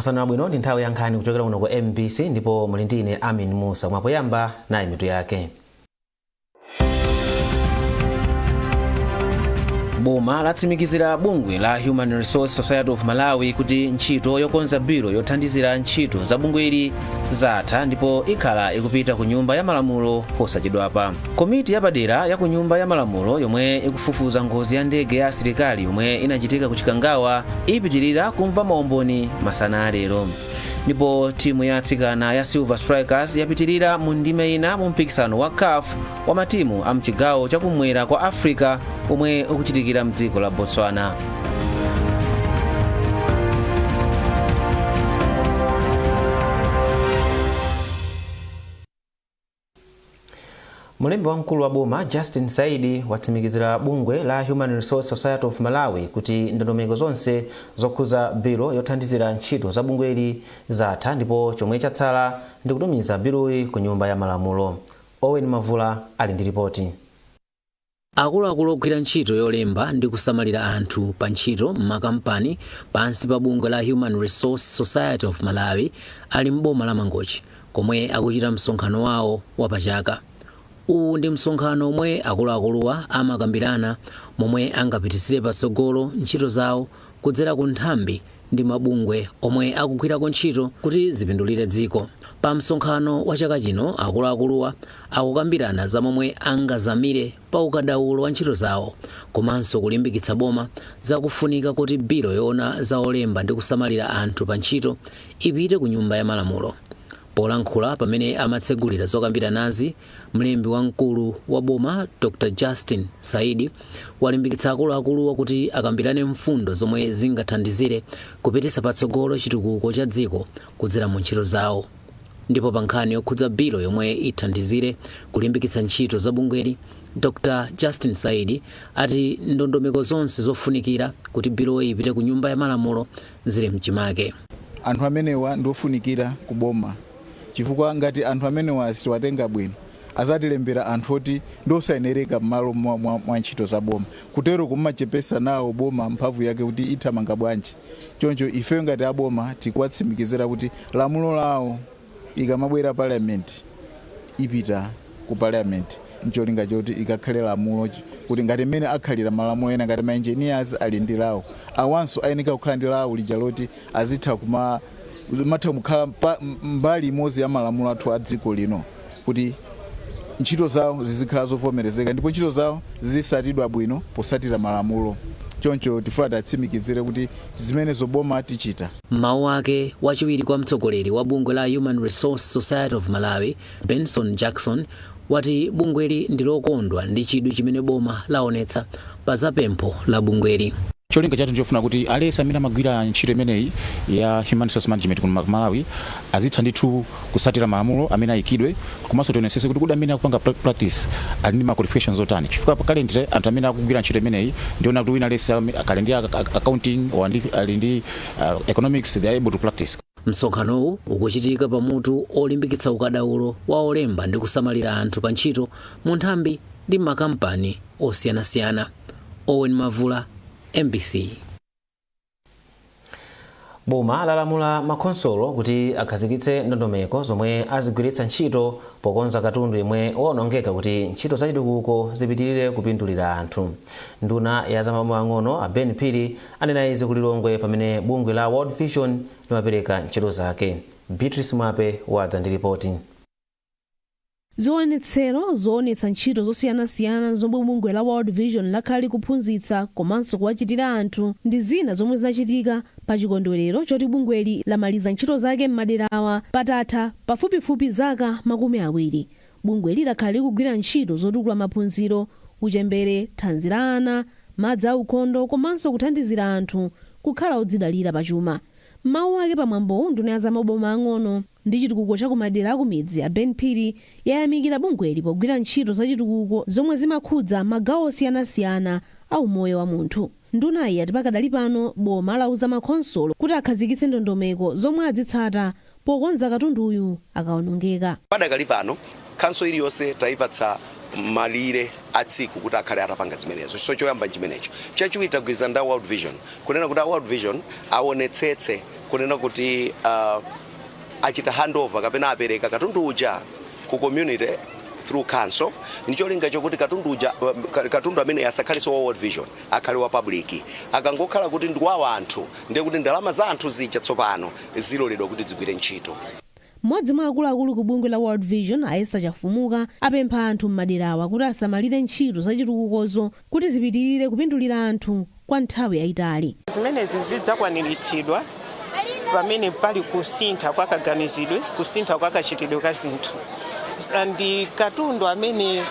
Masana abwino ndi nthawi ya nkhani kuchokera kuno kwa MBC ndipo muli ndine Amin Musa mwapoyamba nayi mitu yake. Boma latsimikizira bungwe la Human Resource Society of Malawi kuti ntchito yokonza biro yothandizira ntchito za bungweli zatha ndipo ikhala ikupita ku nyumba ya malamulo posachedwapa. Komiti yapadera ya ku nyumba ya malamulo yomwe ikufufuza ngozi ya ndege ya asilikali yomwe inachitika ku Chikangawa ipitirira kumva maumboni masana lero. Ndipo timu ya atsikana ya Silver Strikers yapitirira mu ndime ina mu mpikisano wa CAF wa matimu a mchigawo chakumwera kwa Africa omwe ukuchitikira mdziko la Botswana. Mulembi wamkulu wa boma Justin Saidi watsimikizira bungwe la Human Resource Society of Malawi kuti ndondomeko zonse zokhuza biro yothandizira ntchito za bungweli zatha ndipo chomwe chatsala ndi kutumiza biroyi ku nyumba ya malamulo. Owen Mavula ali ndi ripoti. Akuluakulu ogwira ntchito yolemba ndi kusamalira anthu pa ntchito m'makampani pansi pa bungwe la Human Resource Society of Malawi ali m'boma la Mangochi komwe akuchita msonkhano wawo wapachaka. Uwu ndi msonkhano omwe akuluakuluwa amakambirana momwe angapititsire patsogolo ntchito zawo kudzera ku nthambi ndi mabungwe omwe akugwirako ntchito kuti zipindulire dziko. Pa msonkhano wa chaka chino akuluakuluwa akukambirana za momwe angazamire pa ukadaulo wa ntchito zawo komanso kulimbikitsa boma zakufunika kuti biro yoona za olemba ndi kusamalira anthu pa ntchito ipite ku nyumba ya malamulo. Polankhula pamene amatsegulira zokambiranazi, mlembi wamkulu wa boma Dr. Justin Saidi walimbikitsa akuluakuluwa kuti akambirane mfundo zomwe zingathandizire kupititsa patsogolo chitukuko cha dziko kudzera mu ntchito zawo. Ndipo pa nkhani yokhudza biro yomwe ithandizire kulimbikitsa ntchito za bungweli, Dr. Justin Saidi ati ndondomeko zonse zofunikira kuti biro ipite ku nyumba ya malamulo zili mchimake. Anthu amenewa ndofunikira kuboma. Chifukwa ngati anthu amenewa siwatenga bwino azatilembera anthu oti ndosayenereka m'malo mwa ntchito za boma. Kutero kumachepesa nawo boma mphamvu yake kuti ithamanga bwanji. Choncho ife ngati aboma tikuwatsimikizira kuti lamulo lawo ikamabwera parliament ipita ku parliament ncholinga choti ikakhale lamulo kuti ngati mmene akhalira malamulo ena ngati ma engineers ali ndi lawo awanso ayeneka kukhala ndi lawo lija loti azitha matha kukhala mbali imodzi ya malamulo athu a dziko lino kuti ntchito zawo zizikhala zovomerezeka ndipo ntchito zawo zizisatidwa bwino posatira malamulo. Choncho tifuna tatsimikizire kuti zimene zoboma tichita. Mawu ake wachiwiri kwa mtsogoleri wa bungwe la Human Resource Society of Malawi Benson Jackson wati bungweli ndilokondwa ndi chidwi chimene boma laonetsa pa zapempho la bungweli. Cholinga chathu ndiyofuna kuti alesa amene amagwira ntchito imeneyi ya Human Resource Management kuno Malawi azitha ndithu kusatira malamulo amene ayikidwe komanso tionetsetse kuti kuda amene akupanga practice ali ndi ma qualifications otani. Chifukwa pakale ndire anthu amene akugwira ntchito imeneyi ndiona kuti wina alesa akali ndi accounting ali ndi economics they are able to practice. Msonkhanowu ukuchitika pamutu olimbikitsa ukadaulo wa olemba ndi kusamalira anthu pa ntchito mu nthambi ndi makampani osiyanasiyana. Owen Mavula, MBC. Boma lalamula makonsolo kuti akhazikitse ndondomeko zomwe azigwiritsa ntchito pokonza katundu yemwe waonongeka kuti ntchito zachitukuko zipitirire kupindulira anthu. Nduna ya zamaboma ang'ono a Ben Phiri anena izi ku Lilongwe pamene bungwe la World Vision limapereka ntchito zake. Beatrice Mwape wadza ndi ripoti. Ziwonetsero zoonetsa ntchito zosiyanasiyana zomwe bungwe la World Vision lakhala kuphunzitsa komanso kuwachitira anthu ndi zina zomwe zinachitika pa chikondwerero choti bungweli lamaliza ntchito zake m'maderawa patatha pafupifupi zaka 20. Bungweli lakhala likugwira ntchito zotukula maphunziro, uchembere, thanzi la ana, madzi aukhondo komanso kuthandizira anthu kukhala odzidalira pachuma. Mawu ake pamwambo nduna ya zamaboma ang'ono ndi chitukuko cha kumadera akumidzi a Ben Phiri yayamikira bungweli pogwira ntchito za chitukuko zomwe zimakhudza magawo osiyanasiyana a umoyo wa munthu. Ndunayi ati pakadali pano boma lauza makonsolo kuti akhazikitse ndondomeko zomwe azitsata pokonza katunduyu akaonongeka. Padakali pano kanso iliyonse taipatsa malire atsiku kuti akhale atapanga zimenezo. So choyamba chimenecho chachiwiri tagwirizana ndi World Vision kunena kuti World Vision aonetsetse kunena kuti achita handover kapena apereka katundu uja ku community through council ndicholinga chokuti katundu amene asakhaliso wa World Vision akhale wa public akangokhala kuti ndi wa anthu ndiye kuti ndalama za anthu zija tsopano ziloledwa kuti zigwire ntchito. Mmodzi mwa akuluakulu ku bungwe la World Vision Esther Chafumuka apempha anthu m'maderawa kuti asamalire ntchito zachitukukozo kuti zipitirire kupindulira anthu kwa nthawi yayitali. Zimenezi zidzakwaniritsidwa pamene pali kusintha kwa kaganizidwe, kusintha kwa kachitidwe ka zinthu. Ndi katundu amene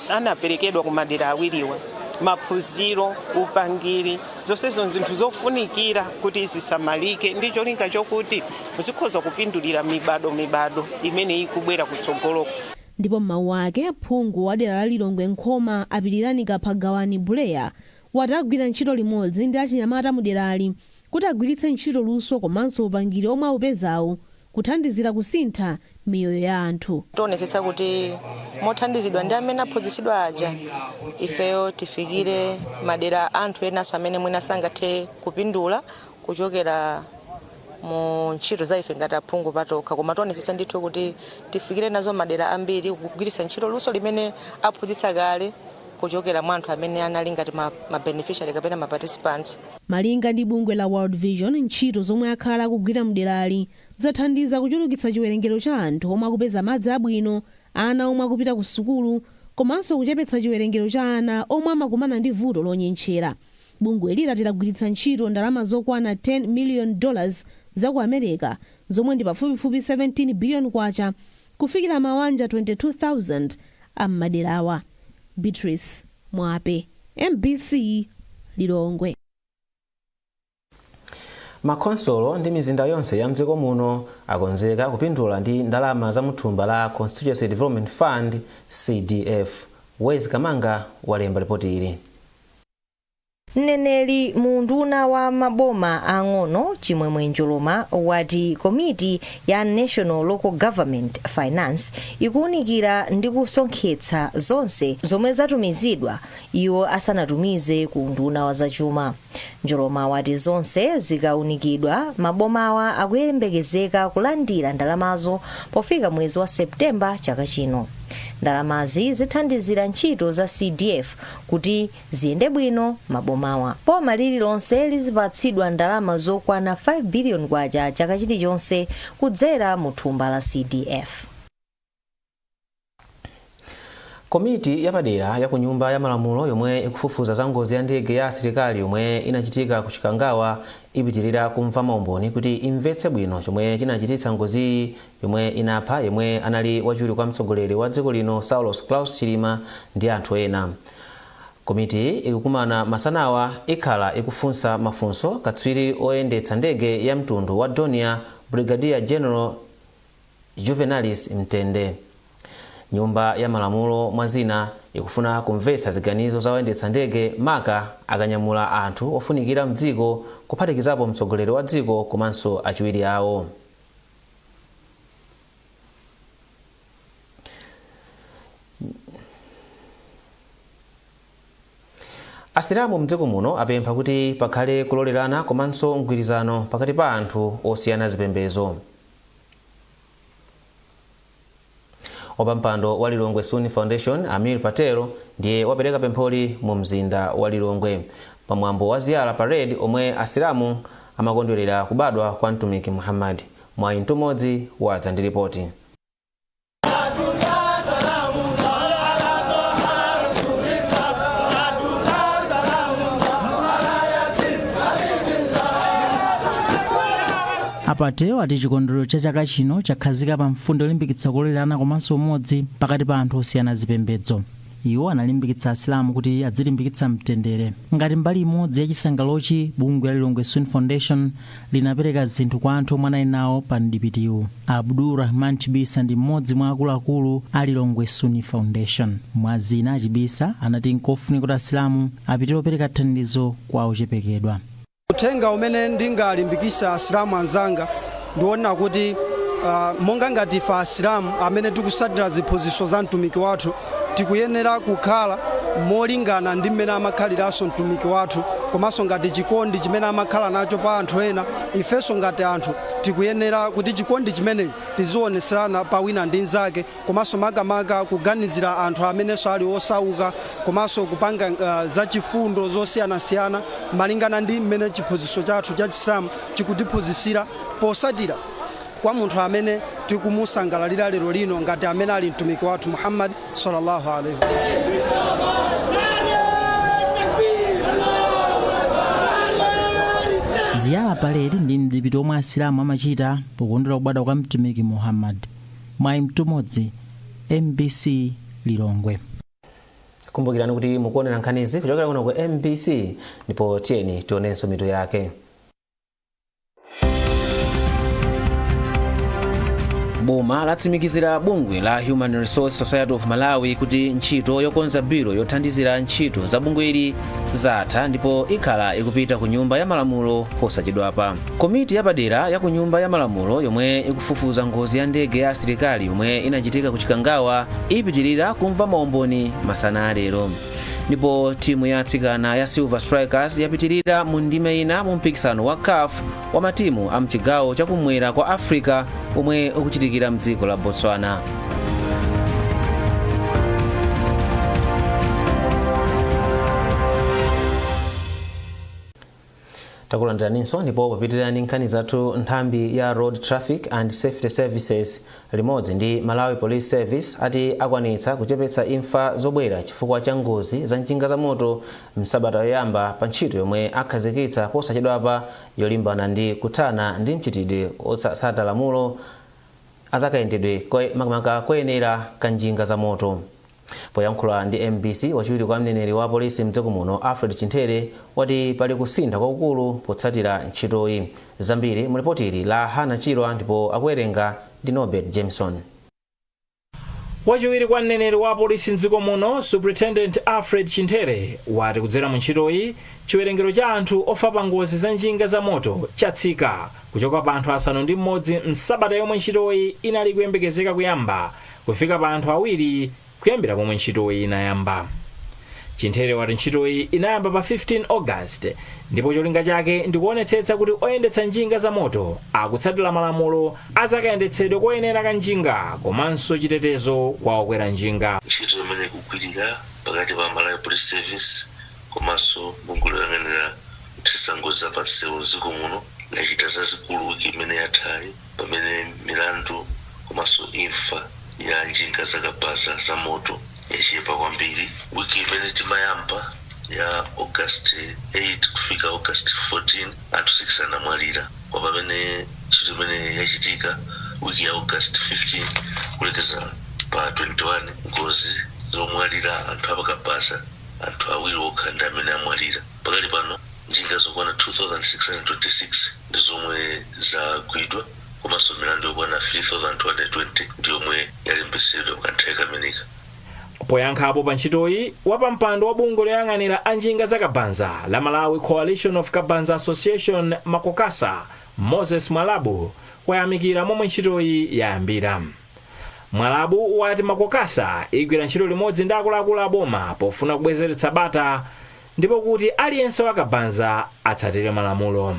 anaperekedwa ku madera awiriwa, maphunziro, upangiri, zonsezo zinthu zofunikira kuti zisamalike ndi cholinga chokuti zikhoza kupindulira mibado imene ikubwera kutsogoloko. Ndipo m'mawu ake phungu wa dera la Lilongwe Nkhoma Apilirani Kaphagawani Buleya wati agwira ntchito limodzi ndi achinyamata mu derali kuti agwiritse ntchito luso komanso upangiri omwe aupezawo kuthandizira kusintha miyoyo ya anthu. Tionetsetsa kuti mothandizidwa ndi amene aphunzitsidwa aja ifeyo tifikire madera anthu enaso amene mwina sangathe kupindula kuchokera mu ntchito za ife ngati aphungu patokha, koma tionetsetsa ndithu kuti tifikire nazo madera ambiri kugwiritsa ntchito luso limene aphunzitsa kale kuchokera mwa anthu amene anali ngati ma beneficiary kapena ma participants. Malinga ndi bungwe la World Vision, ntchito zomwe akhala akugwira mderali zathandiza kuchulukitsa chiwerengero cha anthu omwe akupeza madzi abwino, ana omwe akupita ku sukulu, komanso kuchepetsa chiwerengero cha ana omwe amakumana ndi vuto lonyenchera. Bungwe lirati lagwiritsa ntchito ndalama zokwana $10 million za ku America, zomwe ndi pafupifupi 17 billion kwacha, kufikira mawanja 22,000 ammaderawa. Beatrice Mwape, MBC, Lilongwe. Makonsolo ndi mizinda yonse ya mdziko muno akonzeka kupindula ndi ndalama za muthumba la Constituency Development Fund CDF. Wezi Kamanga walemba ripoti ili. Mneneri munduna wa maboma ang'ono Chimwemwe Njoloma wati komiti ya National Local Government Finance ikuunikira ndi kusonkhetsa zonse zomwe zatumizidwa iwo asanatumize ku nduna wa zachuma. Njoloma wati zonse zikaunikidwa mabomawa akuyembekezeka kulandira ndalamazo pofika mwezi wa Septemba chaka chino. Ndalamazi zithandizira ntchito za CDF kuti ziyende bwino mabomawa. Boma lililonse lizipatsidwa ndalama zokwana 5 billion kwacha chaka chilichonse kudzera mu thumba la CDF. Komiti yapadera ya ku nyumba ya malamulo yomwe ikufufuza za ngozi ya ndege ya asilikali yomwe inachitika ku Chikangawa ipitirira kumva maumboni kuti imvetse bwino chomwe chinachititsa ngozi yomwe inapha yomwe anali wachiwiri kwa mtsogoleri wa dziko lino Saulos Klaus Chilima ndi anthu ena. Komiti ikukumana masanawa ikhala ikufunsa mafunso katswiri oyendetsa ndege ya mtundu wa Donia Brigadier General Juvenalis Mtende. Nyumba ya malamulo mwazina ikufuna kumvetsa ziganizo za oyendetsa ndege maka akanyamula anthu ofunikira mdziko kuphatikizapo mtsogoleri wa dziko komanso achiwiri awo. Asilamu mdziko muno apempha kuti pakhale kulolerana komanso mgwirizano pakati pa anthu osiyana zipembedzo. Wapampando wa Lilongwe Sunni Foundation Amir Patero ndiye wapereka pempholi mu mzinda wa Lilongwe pamwambo wa ziyara parade omwe asilamu amakondwerera kubadwa kwa mtumiki Muhammad. Mwa intumodzi wadza ndi ripoti. Apateo ati chikondwerero cha chaka chino chakhazika pa mfundo yolimbikitsa kulolerana komanso umodzi pakati pa anthu osiyana zipembedzo. Iwo analimbikitsa asilamu kuti adzilimbikitsa mtendere. Ngati mbali imodzi ya chisangalochi, bungwe la Lilongwe Sunni Foundation linapereka zinthu kwa anthu omwe anali nawo pa mdipitiwu. Abdul Rahman Chibisa ndi mmodzi mwa akuluakulu a Lilongwe Sunni Foundation. Mwazina Chibisa anati nkofunika kuti asilamu apite opereka thandizo kwa ochepekedwa. Uthenga umene ndingalimbikisa asilamu anzanga ndiona kuti monga ngati fa asilamu amene tikusatira ziphunzitso za mtumiki wathu tikuyenera kukhala molingana ndi mmene amakhaliraso mtumiki wathu komanso ngati chikondi chimene amakhala nacho pa anthu ena, ifenso ngati anthu tikuyenera kuti chikondi chimenechi tizioneserana pa wina ndi nzake, komanso makamaka kuganizira anthu amenenso ali osauka, komanso kupanga zachifundo zosiyanasiyana malingana ndi mmene chiphunzitso chathu cha Chisilamu chikutiphunzitsira, posatira kwa munthu amene tikumusangalalira lero lino ngati amene ali mtumiki wathu Muhammad sallallahu alaihi ziyara paredi ndi mdipiti omwe asilamu amachita pokondwera kubadwa kwa mtumiki Muhammad. Mwayi Mtumodzi, MBC Lilongwe. Kumbukirani kuti mukuonera nkhanizi kuchokera kuno ku MBC, ndipo tiyeni tionenso mitu yake. Boma latsimikizira bungwe la Human Resource Society of Malawi kuti ntchito yokonza biro yothandizira ntchito za bungweli zatha ndipo ikhala ikupita ku nyumba ya malamulo posachedwapa. Komiti yapadera ya ku nyumba ya malamulo yomwe ikufufuza ngozi ya ndege ya asilikali yomwe inachitika ku Chikangawa ipitirira kumva maumboni masana lero. Ndipo timu ya atsikana ya Silver Strikers yapitirira mu ndime ina mu mpikisano wa CAF wa matimu a mchigawo chakumwera kwa Africa omwe ukuchitikira mdziko la Botswana. Takulandiraninso ndipo kupitirira ndi nkhani zathu. Nthambi ya Road Traffic and Safety Services limodzi ndi Malawi Police Service ati akwanitsa kuchepetsa imfa zobwera chifukwa cha ngozi za njinga za moto msabata yoyamba pa ntchito yomwe akhazikitsa posachedwapa yolimbana ndi kuthana ndi mchitidwe osatsata lamulo azakayendedwe makamaka kuyenera ka njinga za moto. Poyankhula ndi MBC, wachiwiri kwa mneneri wa polisi mdziko muno Alfred Chintere wati pali kusintha kwakukulu potsatira ntchitoyi. Zambiri mu ripoti la Hana Chirwa ndipo akuwerenga ndi Norbert Jameson. Wachiwiri kwa mneneri wa polisi mdziko muno Superintendent Alfred Chintere wati kudzera mu ntchitoyi chiwerengero cha anthu ofa pa ngozi za njinga za moto chatsika kuchoka pa anthu asanu ndi mmodzi msabata yomwe ntchitoyi inali kuyembekezeka kuyamba kufika pa anthu awiri kuyambira pomwe ntchitoyi inayamba. Chintere wati ntchitoyi inayamba pa 15 August ndipo cholinga chake ndikuonetsetsa kuti oyendetsa njinga za moto akutsatira malamulo azakayendetsedwe koyenera ka njinga komanso chitetezo kwa okwera njinga. Ntchito imene ikugwirika pakati pa Malawi Police Service komanso bungwe loyang'anira kuthesa ngozi za pansewu mdziko muno lachita zazikulu wiki imene yathayi pamene milandu komanso imfa ya njinga zakabaza za moto yachepa kwambiri. Wiki imene timayamba ya August 8 kufika August 14 anthu 6 anamwalira, kwa pamene ntchito imene yachitika wiki ya August 15 kulekeza pa 21 ngozi zomwalira anthu apakabaza anthu awiri okha ndi amene amwalira. Pakali pano njinga zokwana 2626 ndi zomwe zagwidwa komanso milandu yokwana 3220 ndi yomwe yalembesedwa kanthawi kameneka. Poyankhapo pa ntchitoyi wapampando wa bungwe loyang'anira anjinga zakabanza la Malawi Coalition of Kabanza Association Makokasa Moses Mwalabu wayamikira momwe ntchitoyi yayambira. Mwalabu wati Makokasa igwira ntchito limodzi ndi akuluakulu a boma pofuna kubwezeretsa bata ndipo kuti aliyense wakabanza atsatire malamulo.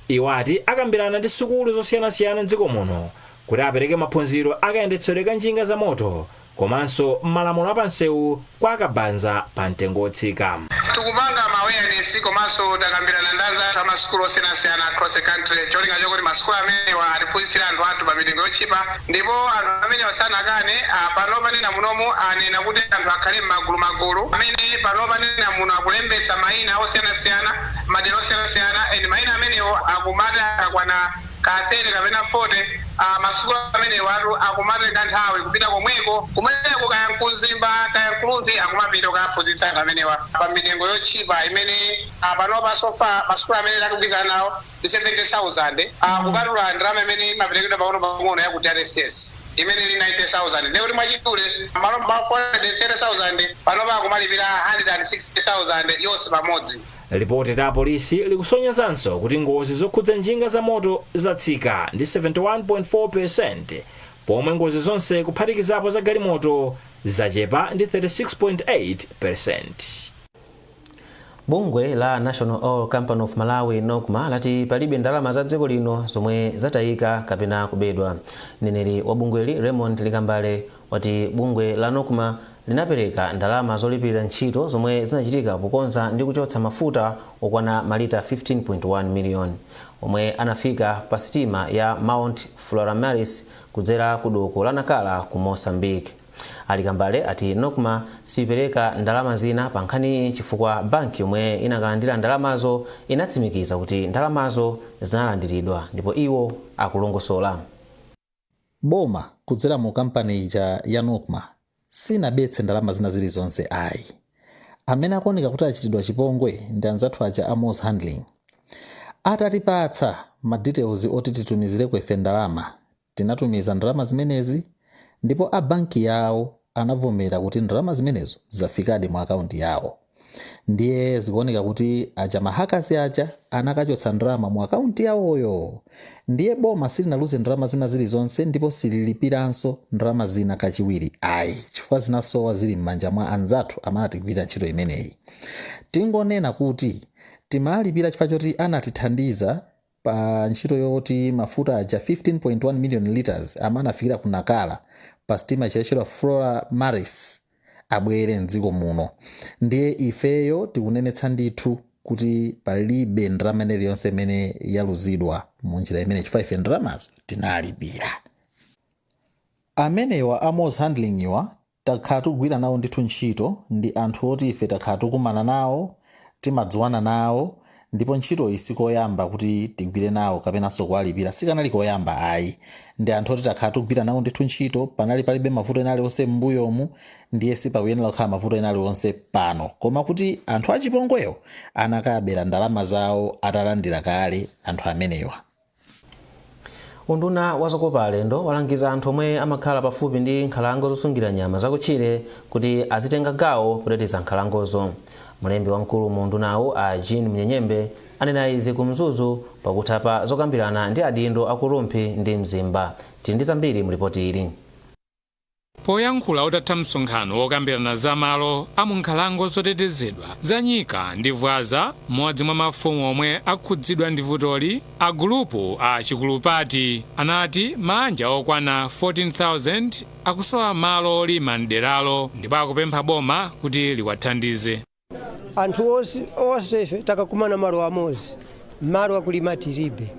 Iwati akambirana ndi sukulu zosiyanasiyana mdziko muno kuti apereke maphunziro akayendetsedwe ka njinga za moto komanso malamulo apansewu kwa akabanza pa mtengo otsika. Tikupanga awareness komanso takambirana ndaza amasukulu osiyanasiyana across the country cholinga chokuti masukulu amenewa atiphunzitsire anthu pa mitengo yochipa ndipo anthu amene sanakane pano panena munomu anena kuti anthu akhale m'magulu amene pano panena muno akulembetsa mayina osiyanasiyana madera osiyanasiyana and mayina amenewo akumata akwana ka 30 kapena 40 masukulu amene watu akumata kanthawi kupita komweko kumeneko kaya mkunzimba kaya mkulumvi akumapita kukaphunzitsa anthu amenewa pa mitengo yochipa imene panopa sofa masukulu amene takugwirizana nawo ndi 70,000 kupatula ndalama imene imaperekedwa pang'ono yakuti RSS imene ili 90,000 lero kuti mwachidule malo ma 430,000 panopa akumalipira 160,000 yonse pamodzi. Ripoti ta polisi likusonyezanso kuti ngozi zokhudza njinga za moto zatsika ndi 71.4%, pomwe ngozi zonse kuphatikizapo za galimoto zachepa ndi 36.8%. Bungwe la National Oil Company of Malawi NOCMA lati palibe ndalama za dziko lino zomwe zatayika kapena kubedwa. Mneneri wa bungweli Raymond Likambale wati bungwe la NOCMA linapereka ndalama zolipirira ntchito zomwe zinachitika pokonza ndi kuchotsa mafuta okwana malita 15.1 million omwe anafika pa sitima ya Mount Floramaris kudzera ku doko la Nakala ku Mozambique. Alikambale ati NOCMA sipereka ndalama zina pa nkhani chifukwa banki yomwe inakalandira ndalamazo inatsimikiza kuti ndalamazo zinalandiridwa ndipo iwo akulongosola. Boma kudzera mu kampani ya NOCMA sinabetse ndalama zina zilizonse ayi. Amene akuoneka kuti achitidwa chipongwe ndi anzathu aja a Moss Handling. Atatipatsa ma details oti titumizire kwefe ndalama, tinatumiza ndalama zimenezi ndipo a banki yawo anavomera kuti ndalama zimenezo zafikadi mu akaunti yawo. Ndiye zikuoneka kuti aja mahakasi aja anakachotsa ndalama mu akaunti yawoyo. Ndiye boma silinaluze ndalama zina zilizonse ndipo sililipiranso ndalama zina kachiwiri ayi chifukwa zinasowa zili m'manja mwa anzathu amene atigwira ntchito imeneyi. Tingonena kuti timalipira chifukwa choti anatithandiza pa ntchito yoti mafuta aja 15.1 million liters amene afikira ku Nakala pa sitima chachira Floramaris abwere mdziko muno. Ndiye ifeyo tikunenetsa ndithu kuti palibe ndalama iliyonse imene yaluzidwa mu njira imene chifukwa ife ndalamazo tinalipira. Amenewa a Moss Handling iwa takhala tikugwira nawo ndithu ntchito ndi anthu oti ife takhala tikumana nawo, timadziwana nawo, ndipo ntchito isikoyamba kuti tigwire nawo kapenanso kuwalipira sikanali koyamba ayi. Ndi anthu oti takhala tikugwira nawo ndithu ntchito panali palibe mavuto ena aliwonse m'mbuyomu, ndiye sipakuyenera kukhala mavuto ena aliwonse pano, koma kuti anthu achipongweyo anakabera ndalama zawo atalandira kale anthu amenewa. Unduna wa zokopa alendo walangiza anthu omwe amakhala pafupi ndi nkhalango zosungira nyama zakutchire kuti azitenga gawo poteteza nkhalangozo. Mlembi wamkulu mu undunawo a Jean Mnyenyembe anena izi ku Mzuzu pakuthapa zokambirana ndi adindo akurumphi ndi Mzimba. Tili ndi zambiri mu ripoti ili. Poyankhula utatha msonkhano wokambirana za malo a mu nkhalango zotetezedwa za Nyika ndi Vwaza, mmodzi mwa mafumu omwe akhudzidwa ndi vutoli, a gulupu a Chikulupati anati manja okwana 14,000 akusowa malo olima mderalo ndipo akupempha boma kuti liwathandize. Anthu onse ife takakumana malo amodzi, malo akulima tilibe.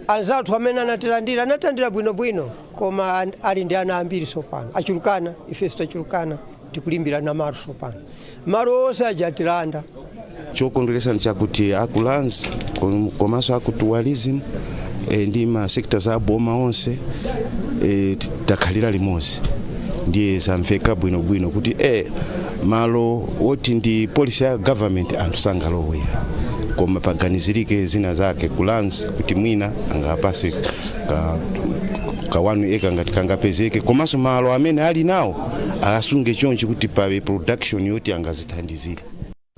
Anzathu amene anatandira bwinobwino koma ali ndi ana ambiri sopano achulukana, ife sitachulukana tikulimbira na malo sopano. Malo onse ajatilanda. Chokondweresa nchakuti akulands komanso akutualism ndi ma sectors za boma onse takhalira limodzi. Ndiye zamveka bwinobwino kuti malo woti ndi policy ya government anthu sangalowe koma paganizirike zina zake kulands kuti mwina angapase ka 1 acre ngati kangapezeke komanso malo amene ali nawo asunge chonchi kuti pawe production yoti angazithandizire.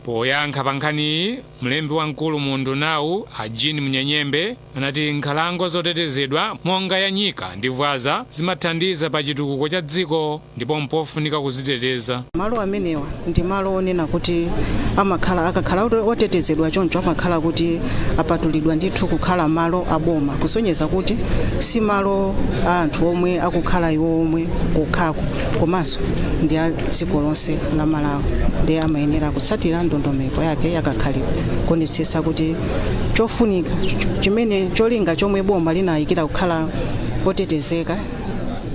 Poyankha pa nkhani mlembi wamkulu mu undunawu a Jean Mnyenyembe anati nkhalango zotetezedwa monga ya Nyika ndi Vwaza zimathandiza pa chitukuko cha dziko ndipo mpofunika kuziteteza. Malo amenewa ndi malo onena kuti akakhala otetezedwa choncho amakhala kuti apatulidwa ndithu kukhala malo aboma, kusonyeza kuti si malo a anthu omwe akukhala iwo omwe kukhako komanso ndi a dziko lonse la Malawi. Ndiye amayenera kutsatira ndondomeko yake yakakhalidwe kuonetsetsa kuti chofunika chimene cholinga chomwe boma linayikira kukhala otetezeka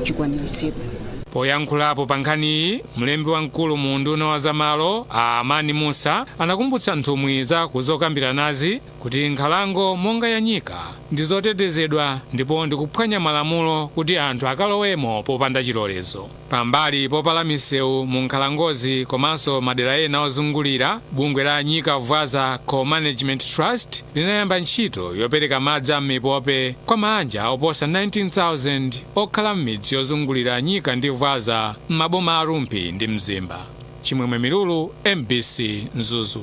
chikwaniritsidwe. Poyankhulapo pa nkhani mlembi wamkulu mu unduna wa zamalo a Amani Musa anakumbutsa nthumwi za kuzokambiranazi kuti nkhalango monga ya Nyika ndi zotetezedwa ndipo ndikuphwanya malamulo kuti anthu akalowemo popanda chilolezo. Pambali popala misewu mu nkhalangozi komanso madera ena ozungulira, bungwe la Nyika Vwaza Co-Management Trust linayamba ntchito yopereka madzi m'mipope kwa manja oposa 19,000 okhala m'midzi yozungulira Nyika ndi Vwaza m'maboma a Rumpi ndi Mzimba. Chimwemwe Milulu, MBC Mzuzu.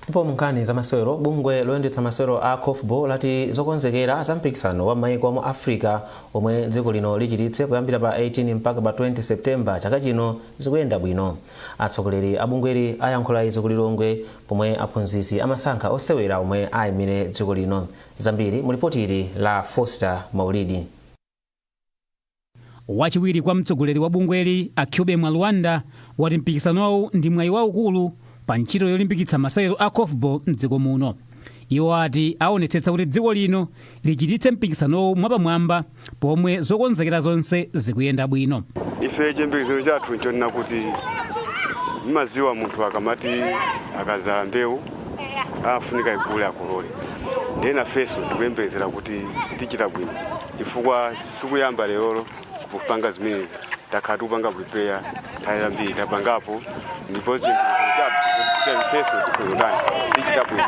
Ndipo munkhani za masewero bungwe loyendetsa masewero a COFBO lati zokonzekera za mpikisano wa maiko mu Africa omwe dziko lino lichititse kuyambira pa 18 mpaka pa 20 September chaka chino zikuyenda bwino. Atsogoleri a bungweli ayankhula izo kulilongwe pomwe aphunzitsi amasankha osewera omwe ayimire dziko lino. Zambiri mulipotiri la Foster Maulidi. Wachiwiri kwa mtsogoleri wa bungweli Akyobe Mwalwanda wati mpikisanowu ndi mwayi waukulu pa ntchito yolimbikitsa masewero a COFBO mdziko muno. Iwo ati aonetsetsa kuti dziko lino lichititse mpikisanowu mwapamwamba pomwe zokonzekera zonse zikuyenda bwino. Ife chiyembekezo chathu nchonena kuti mmaziwa munthu akamati akazala mbewu afunika ikule akolole. Ndena feso tikuyembekezera kuti tichita bwino chifukwa sikuyamba lero kupanga zimene takhatu panga prepare tayira mbiri tapangapo ndipo chiyembekezo feso tikuyondana tichita bwino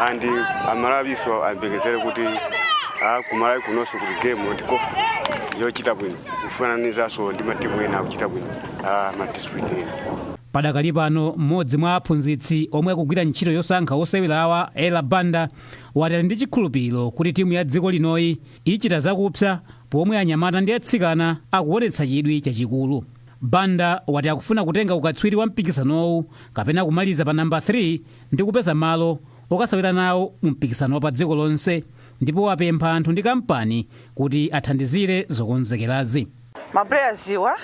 and amalabiso ambekezere kuti kumalawi kunonso kuti game ndikofu yochita bwino kufananizaso ndi matimu ena akuchita bwino madiscipline ena. Padakali pano mmodzi mwa aphunzitsi omwe akugwira ntchito yosankha osewera awa Ella Banda wati ali ndi chikhulupiriro kuti timu ya dziko linoyi ichita zakupsa pomwe anyamata ndi atsikana akuonetsa chidwi chachikulu. Banda wati akufuna kutenga ukatswiri wa mpikisanowu kapena kumaliza pa namba 3 ndi kupeza malo okasewera nawo mu mpikisano wa pa dziko lonse, ndipo apempha anthu ndi kampani kuti athandizire zokonzekerazi. Maplayers iwa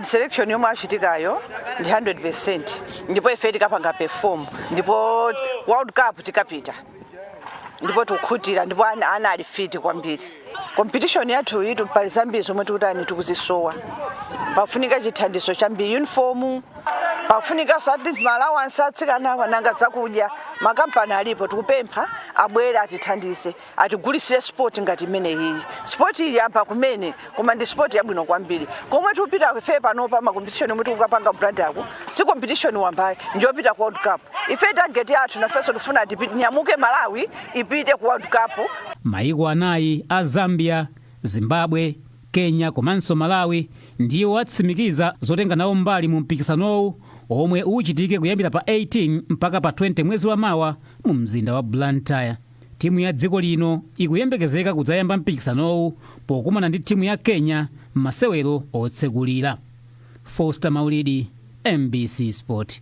selection yomwe achitikayo ndi 100% ndipo ife tikapanga perform ndipo World Cup tikapita ndipo tukhutira ndipo ana ali fit kwambiri. Competition yathu itu pali zambiri zomwe tikutani tikuzisowa. Pafunika chithandizo cha uniform, pafunika at least allowance atsikana wananga zakudya. Makampani alipo tikupempha abwere atithandize atigulitsire sport ngati imene iyi. Sport ili yamba kumene koma ndi sport yabwino kwambiri. Komwe tupita ife pano pa competition omwe tikupanga brand yako si competition wambaye njopita ku World Cup. Ife target yathu na feso tufuna nyamuke Malawi ipite ku World Cup. Maiko anayi a Zambia, Zimbabwe, Kenya komanso Malawi ndiwo atsimikiza zotenga nawo mbali mu mpikisanowu omwe uchitike kuyambira pa 18 mpaka pa 20 mwezi wa Mawa mu mzinda wa Blantyre. Timu ya dziko lino ikuyembekezeka kudzayamba mpikisanowu pokumana ndi timu ya Kenya m'masewero otsegulira. Foster Maulidi, MBC Sport.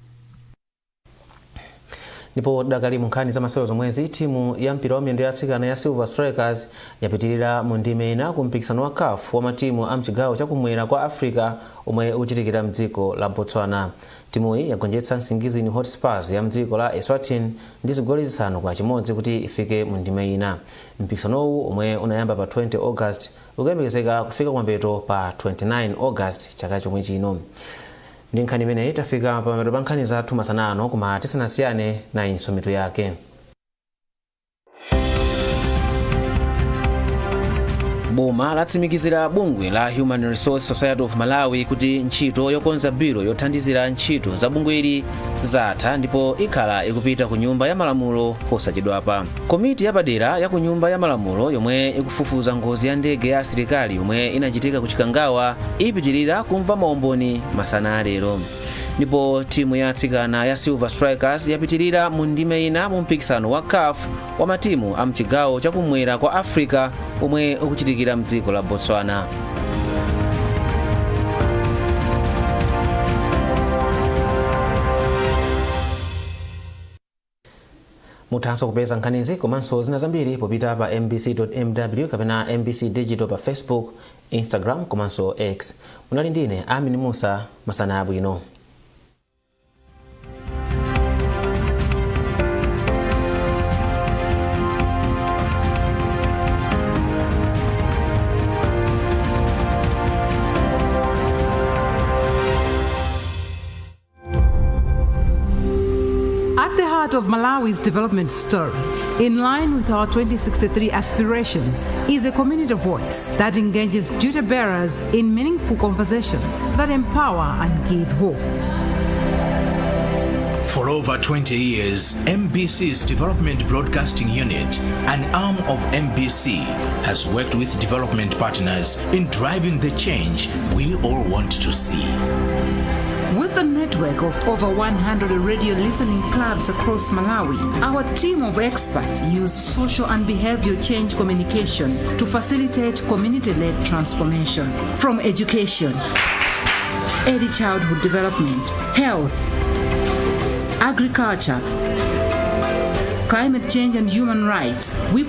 Ndipo dakali munkhani za masewero zomwezi timu ya mpira wa miyendo ya atsikana ya Silver Strikers yapitirira mu ndime ina ku mpikisano wa CAF wa matimu a mchigawo chakumwera kwa Africa omwe uchitikira mdziko la Botswana. Timuyi yagonjetsa Nsingizini Hotspurs ya mdziko la Eswatini ndi zigoli zisanu kwa chimodzi kuti ifike mu ndime ina. Mpikisanowu omwe unayamba pa 20 August ukuyembekezeka kufika kumapeto pa 29 August chaka chomwe chino. Ndi nkhani imeneyi tafika pa mapeto pa nkhani zathu masanano koma tisanasiyane na insomitu yake. Boma latsimikizira bungwe la Human Resource Society of Malawi kuti ntchito yokonza biro yothandizira ntchito za bungweli zatha ndipo ikhala ikupita ku nyumba ya malamulo posachedwapa. Komiti yapadera ya ku nyumba ya malamulo yomwe ikufufuza ngozi ya ndege ya asilikali yomwe inachitika ku Chikangawa ipitirira kumva maumboni masana lero. Ndipo timu ya atsikana ya Silver Strikers yapitirira mu ndime ina mu mpikisano wa CAF wa matimu a mchigawo chakumwera kwa Africa omwe ukuchitikira mdziko la Botswana. Muthanso kupeza nkhanizi komanso zina zambiri popita pa mbc.mw kapena mbc digital pa Facebook, Instagram komanso X. Munali ndine Amin Musa, masana abwino. Of Malawi's development story, in line with our 2063 aspirations, is a community voice that engages duty bearers in meaningful conversations that empower and give hope. For over 20 years, MBC's Development Broadcasting Unit, an arm of MBC, has worked with development partners in driving the change we all want to see. With a network of over 100 radio listening clubs across Malawi, our team of experts use social and behavior change communication to facilitate community-led transformation. From education, early childhood development, health, agriculture, climate change and human rights, we